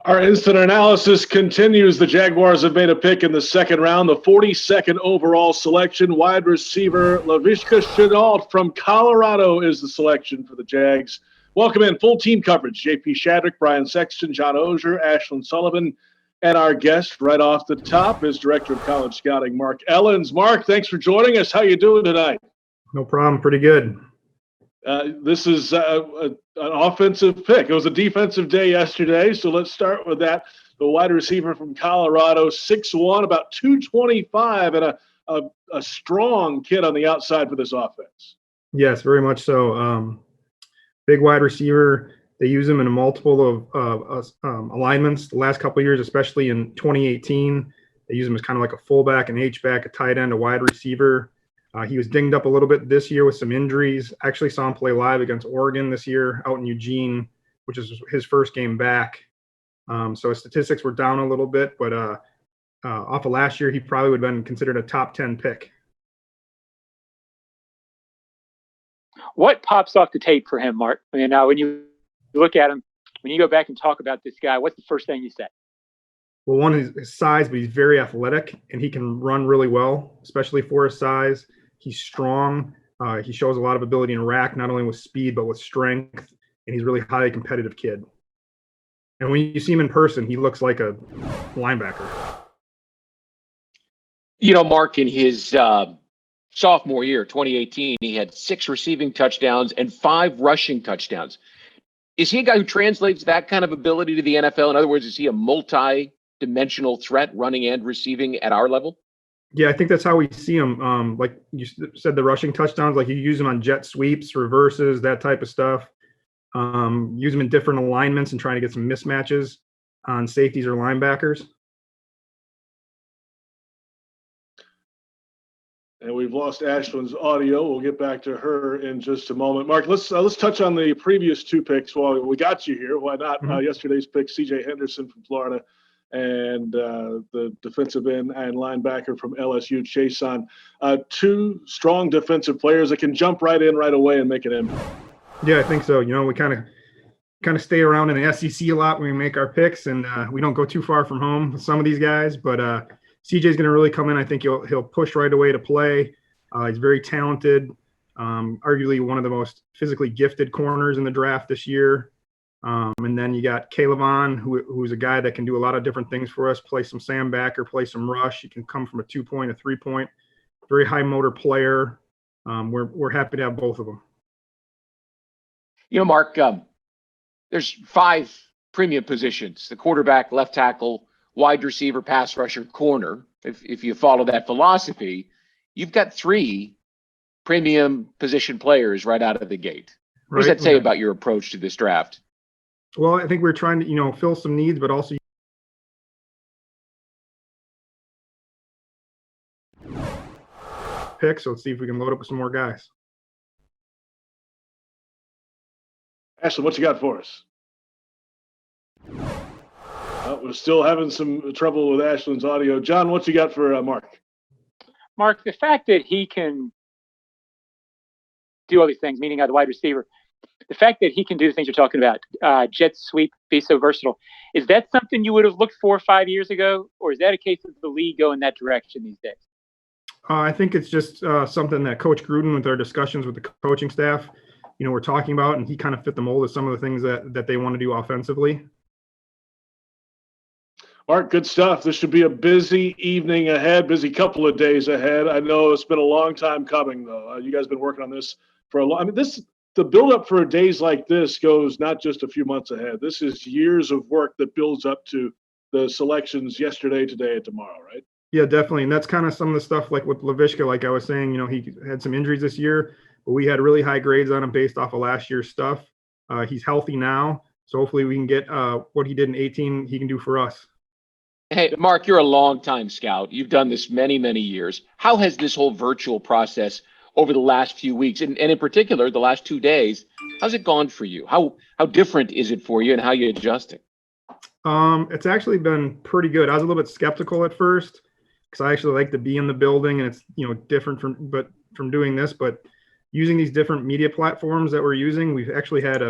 Our instant analysis continues. The Jaguars have made a pick in the second round, the 42nd overall selection. Wide receiver Laviska Shenault from Colorado is the selection for the Jags. Welcome in full team coverage. JP Shadrick, Brian Sexton, John Oehser, Ashlyn, Sullivan, and our guest right off the top is Director of College Scouting, Mark Ellens. Mark, thanks for joining us. How you doing tonight? No problem. Pretty good. This is an offensive pick. It was a defensive day yesterday, so let's start with that. The wide receiver from Colorado, 6'1", about 225, and a strong kid on the outside for this offense. Yes, very much so. Big wide receiver. They use him in a multiple of alignments the last couple of years, especially in 2018. They use him as kind of like a fullback, an H-back, a tight end, a wide receiver. He was dinged up a little bit this year with some injuries. Actually saw him play live against Oregon this year out in Eugene, which is his first game back. So his statistics were down a little bit, but off of last year, he probably would have been considered a top 10 pick. What pops off the tape for him, Mark? I mean, now when you look at him, when you go back and talk about this guy, what's the first thing you say? Well, one is his size, but he's very athletic, and he can run really well, especially for his size. He's strong. He shows a lot of ability in rack, not only with speed, but with strength, and he's a really highly competitive kid. And when you see him in person, he looks like a linebacker. You know, Mark, in his sophomore year, 2018, he had 6 receiving touchdowns and 5 rushing touchdowns. Is he a guy who translates that kind of ability to the NFL? In other words, is he a multi-dimensional threat running and receiving at our level? Yeah, I think that's how we see him. Like you said, the rushing touchdowns, like you use them on jet sweeps, reverses, that type of stuff. Use them in different alignments and trying to get some mismatches on safeties or linebackers. And we've lost Ashlyn's audio. We'll get back to her in just a moment. Mark, let's touch on the previous 2 picks while we got you here. Why not? Yesterday's pick, C.J. Henderson from Florida, and the defensive end and linebacker from LSU, Chason. 2 strong defensive players that can jump right in right away and make an impact. Yeah, I think so. You know, we kind of stay around in the SEC a lot when we make our picks, and we don't go too far from home with some of these guys. But CJ's going to really come in. I think he'll push right away to play. He's very talented, arguably one of the most physically gifted corners in the draft this year. And then you got Caleb, who's a guy that can do a lot of different things for us, play some sandbacker, play some rush. He can come from a 2-point, a 3-point, very high motor player. We're happy to have both of them. You know, Mark, there's 5 premium positions: the quarterback, left tackle, wide receiver, pass rusher, corner. If you follow that philosophy, you've got 3 premium position players right out of the gate. What does that say about your approach to this draft? Well, I think we're trying to, fill some needs, but also pick. So let's see if we can load up with some more guys. Ashlyn, what you got for us? We're still having some trouble with Ashlyn's audio. John, what you got for Mark? Mark, the fact that he can do all these things, meaning the wide receiver, the fact that he can do the things you're talking about, jet sweep, be so versatile, is that something you would have looked for 5 years ago, or is that a case of the league going that direction these days? I think it's just something that Coach Gruden, with our discussions with the coaching staff, we're talking about, and he kind of fit the mold of some of the things that they want to do offensively. Mark, good stuff. This should be a busy evening ahead, busy couple of days ahead. I know it's been a long time coming, though. You guys have been working on this for a long. I mean, the build-up for days like this goes not just a few months ahead. This is years of work that builds up to the selections yesterday, today, and tomorrow, right? Yeah, definitely. And that's kind of some of the stuff like with Laviska, like I was saying, he had some injuries this year, but we had really high grades on him based off of last year's stuff. He's healthy now, so hopefully we can get what he did in 18 he can do for us. Hey, Mark, you're a longtime scout. You've done this many, many years. How has this whole virtual process over the last few weeks, and in particular, the last 2 days, how's it gone for you? How different is it for you, and how are you adjusting? It's actually been pretty good. I was a little bit skeptical at first because I actually like to be in the building, and it's different from doing this. But using these different media platforms that we're using, we've actually had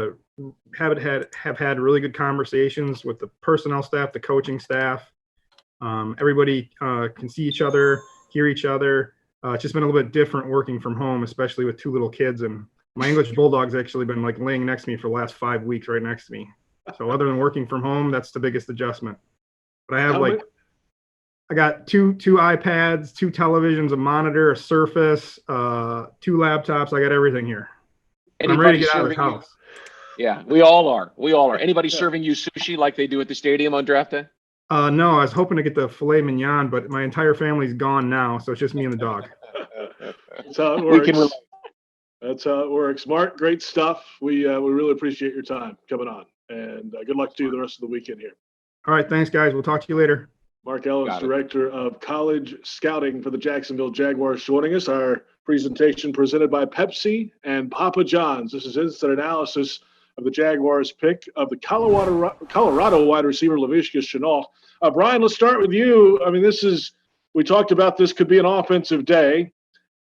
had really good conversations with the personnel staff, the coaching staff. Everybody can see each other, hear each other. It's just been a little bit different working from home, especially with 2 little kids. And my English Bulldog's actually been like laying next to me for the last 5 weeks, right next to me. So other than working from home, that's the biggest adjustment. But I have I got two iPads, 2 televisions, a monitor, a Surface, 2 laptops. I got everything here. I'm ready to get out of the house. Yeah, we all are. Anybody serving you sushi like they do at the stadium on draft day? No, I was hoping to get the filet mignon, but my entire family's gone now, so it's just me and the dog. That's how it works. That's how it works. Mark, great stuff. We really appreciate your time coming on, and good luck to you the rest of the weekend here. All right, thanks, guys. We'll talk to you later. Mark Ellis, Director of College Scouting for the Jacksonville Jaguars, joining us. Our presentation presented by Pepsi and Papa John's. This is instant analysis of the Jaguars' pick of the Colorado wide receiver Laviska Shenault. Brian, let's start with you. I mean, we talked about this could be an offensive day,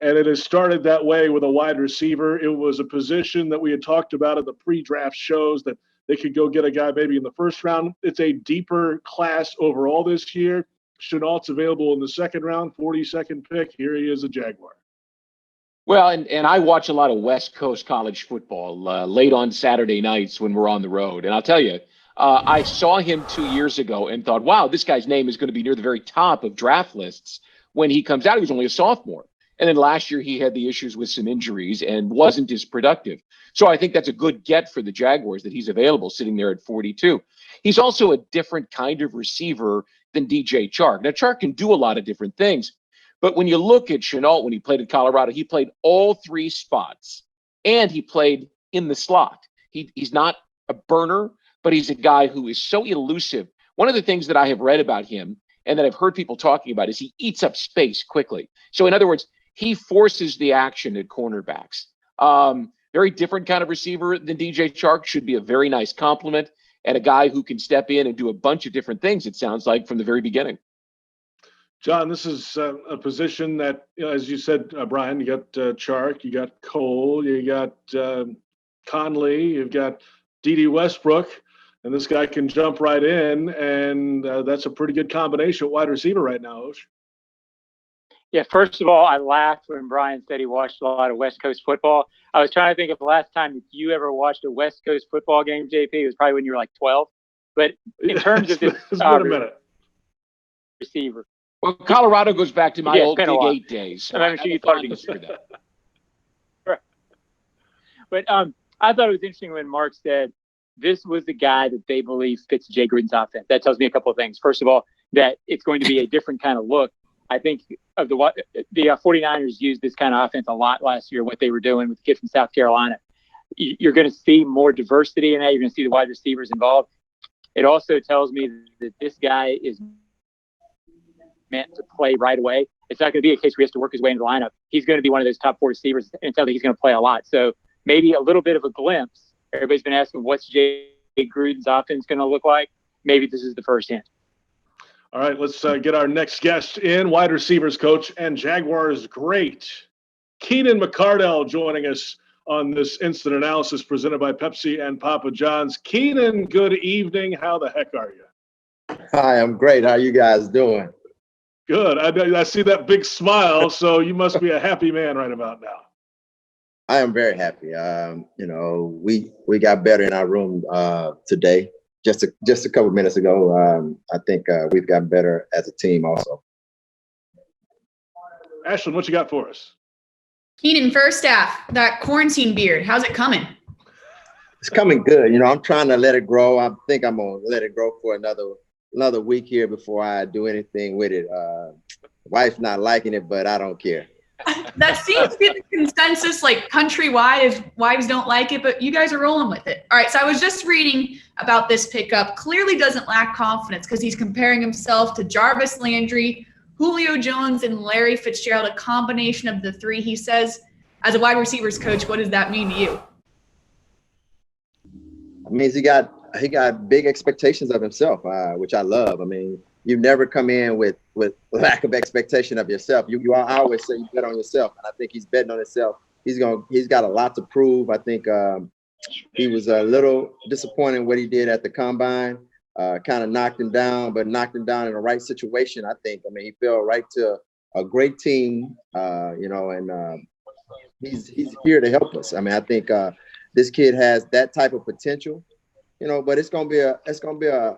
and it has started that way with a wide receiver. It was a position that we had talked about at the pre-draft shows that they could go get a guy maybe in the first round. It's a deeper class overall this year. Shenault's available in the second round, 42nd pick. Here he is, a Jaguar. Well, and I watch a lot of West Coast college football late on Saturday nights when we're on the road. And I'll tell you, I saw him 2 years ago and thought, wow, this guy's name is going to be near the very top of draft lists when he comes out. He was only a sophomore. And then last year he had the issues with some injuries and wasn't as productive. So I think that's a good get for the Jaguars that he's available sitting there at 42. He's also a different kind of receiver than DJ Chark. Now, Chark can do a lot of different things. But when you look at Shenault, when he played at Colorado, he played all 3 spots, and he played in the slot. He's not a burner, but he's a guy who is so elusive. One of the things that I have read about him and that I've heard people talking about is he eats up space quickly. So in other words, he forces the action at cornerbacks. Very different kind of receiver than DJ Chark, should be a very nice compliment, and a guy who can step in and do a bunch of different things, it sounds like, from the very beginning. John, this is a position that, as you said, Brian, you got Chark, you got Cole, you got Conley, you've got D.D. Westbrook, and this guy can jump right in, and that's a pretty good combination at wide receiver right now, Osh. Yeah, first of all, I laughed when Brian said he watched a lot of West Coast football. I was trying to think of the last time that you ever watched a West Coast football game, JP. It was probably when you were like 12. But in terms of this receiver. Well, Colorado goes back to my old Big 8 days. So I'm sure you thought that. Right. But I thought it was interesting when Mark said this was the guy that they believe fits Jay Gruden's offense. That tells me a couple of things. First of all, that it's going to be a different kind of look. I think of the 49ers used this kind of offense a lot last year, what they were doing with the kid from South Carolina. You're going to see more diversity in that. You're going to see the wide receivers involved. It also tells me that this guy is meant to play right away. It's not going to be a case where he has to work his way into the lineup. He's going to be one of those top 4 receivers, and it sounds like he's going to play a lot. So maybe a little bit of a glimpse. Everybody's been asking, what's Jay Gruden's offense going to look like? Maybe this is the first hint. All right, let's get our next guest in, wide receivers coach and Jaguars great, Keenan McCardell, joining us on this instant analysis presented by Pepsi and Papa John's. Keenan, good evening. How the heck are you? Hi, I'm great. How you guys doing? Good. I see that big smile, so you must be a happy man right about now. I am very happy. We got better in our room today. Just a couple minutes ago. I think we've gotten better as a team also. Ashlyn, what you got for us? Keenan, first half, that quarantine beard, how's it coming? It's coming good. I'm trying to let it grow. I think I'm going to let it grow for another week here before I do anything with it. Wife's not liking it, but I don't care. That seems to be the consensus, like countrywide, is wives don't like it, but you guys are rolling with it. All right, so I was just reading about this pickup. Clearly doesn't lack confidence because he's comparing himself to Jarvis Landry, Julio Jones, and Larry Fitzgerald, a combination of the 3. He says, as a wide receivers coach, what does that mean to you? It means he got big expectations of himself, which I love. I mean, you never come in with lack of expectation of yourself. I always say you bet on yourself, and I think he's betting on himself he's got a lot to prove. I think he was a little disappointed in what he did at the combine. Kind of knocked him down, but knocked him down in the right situation. I think. I mean, he fell right to a great team, and he's here to help us. I mean, I think this kid has that type of potential, but it's gonna be an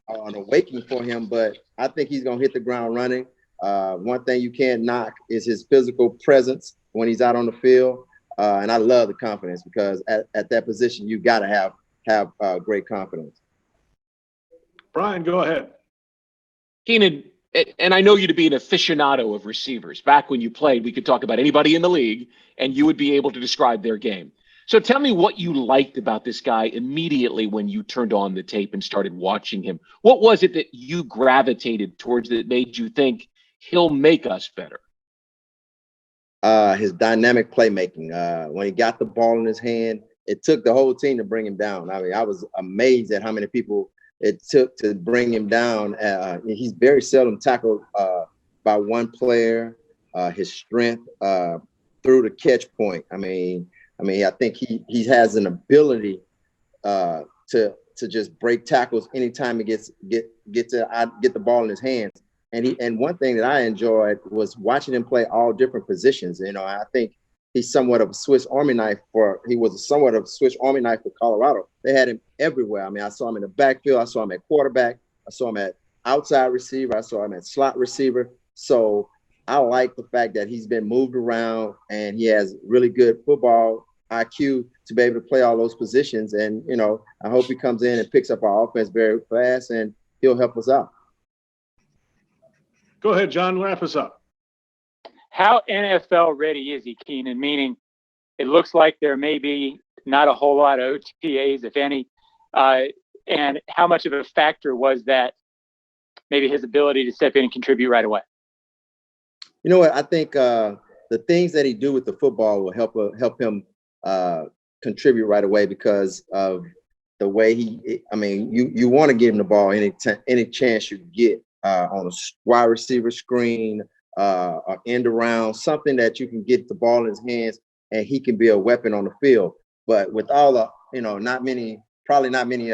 awakening for him. But I think he's gonna hit the ground running. One thing you can't knock is his physical presence when he's out on the field, and I love the confidence because at that position you got to have great confidence. Brian, go ahead. Keenan, and I know you to be an aficionado of receivers. Back when you played, we could talk about anybody in the league, and you would be able to describe their game. So tell me what you liked about this guy immediately when you turned on the tape and started watching him. What was it that you gravitated towards that made you think he'll make us better? His dynamic playmaking. When he got the ball in his hand, it took the whole team to bring him down. I mean, I was amazed at how many people it took to bring him down. He's very seldom tackled by one player. His strength through the catch point. I mean, I think he has an ability to just break tackles anytime he get the ball in his hands. And one thing that I enjoyed was watching him play all different positions. I think he's somewhat of a Swiss Army knife for Colorado. They had him everywhere. I mean, I saw him in the backfield. I saw him at quarterback. I saw him at outside receiver. I saw him at slot receiver. So I like the fact that he's been moved around and he has really good football IQ to be able to play all those positions. And, I hope he comes in and picks up our offense very fast and he'll help us out. Go ahead, John. Wrap us up. How NFL ready is he, Keenan? Meaning it looks like there may be not a whole lot of OTAs, if any. And how much of a factor was that, maybe his ability to step in and contribute right away? You know what? I think the things that he do with the football will help him contribute right away because of the way you want to give him the ball any chance you get on a wide receiver screen, or end around, something that you can get the ball in his hands and he can be a weapon on the field. But with all the, probably not many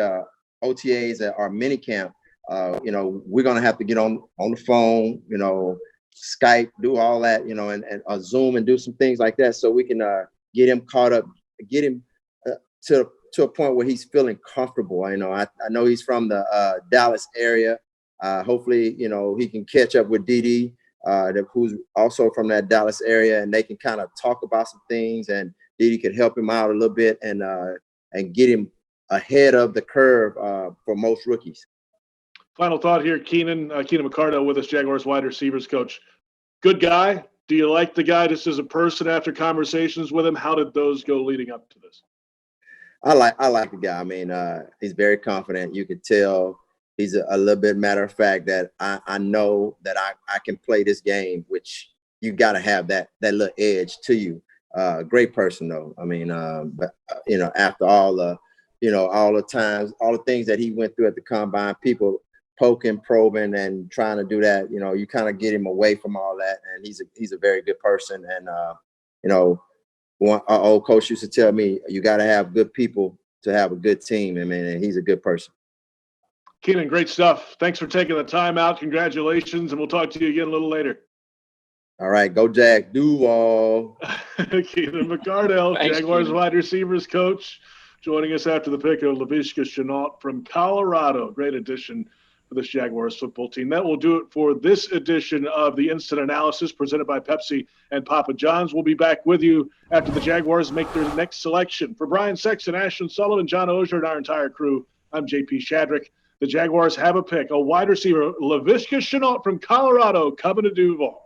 OTAs or mini camp, we're going to have to get on the phone, Skype, do all that, and Zoom and do some things like that so we can get him caught up, get him to a point where he's feeling comfortable. I know he's from the Dallas area. Hopefully, he can catch up with DD, who's also from that Dallas area, and they can kind of talk about some things, and DD could help him out a little bit and get him ahead of the curve for most rookies. Final thought here, Keenan McCardell with us, Jaguars wide receivers coach. Good guy. Do you like the guy just as a person after conversations with him? How did those go leading up to this? I like the guy. I mean, he's very confident. You could tell he's a little bit matter of fact that I know that I can play this game, which you got to have that little edge to you. Great person though. I mean, but after all the times, all the things that he went through at the combine, people poking, probing, and trying to do that, you kind of get him away from all that. And he's a very good person. And our old coach used to tell me, you got to have good people to have a good team. I mean, and he's a good person. Keenan, great stuff. Thanks for taking the time out. Congratulations, and we'll talk to you again a little later. All right, go Jack Duval. Keenan McCardell, Thanks, Jaguars Keenan. wide receivers coach, joining us after the pick of Laviska Shenault from Colorado. Great addition for this Jaguars football team. That will do it for this edition of the Instant Analysis presented by Pepsi and Papa John's. We'll be back with you after the Jaguars make their next selection. For Brian Sexton, Ashlyn, Sullivan, John Oehser, and our entire crew, I'm JP Shadrick. The Jaguars have a pick, a wide receiver, Laviska Shenault from Colorado, coming to Duval.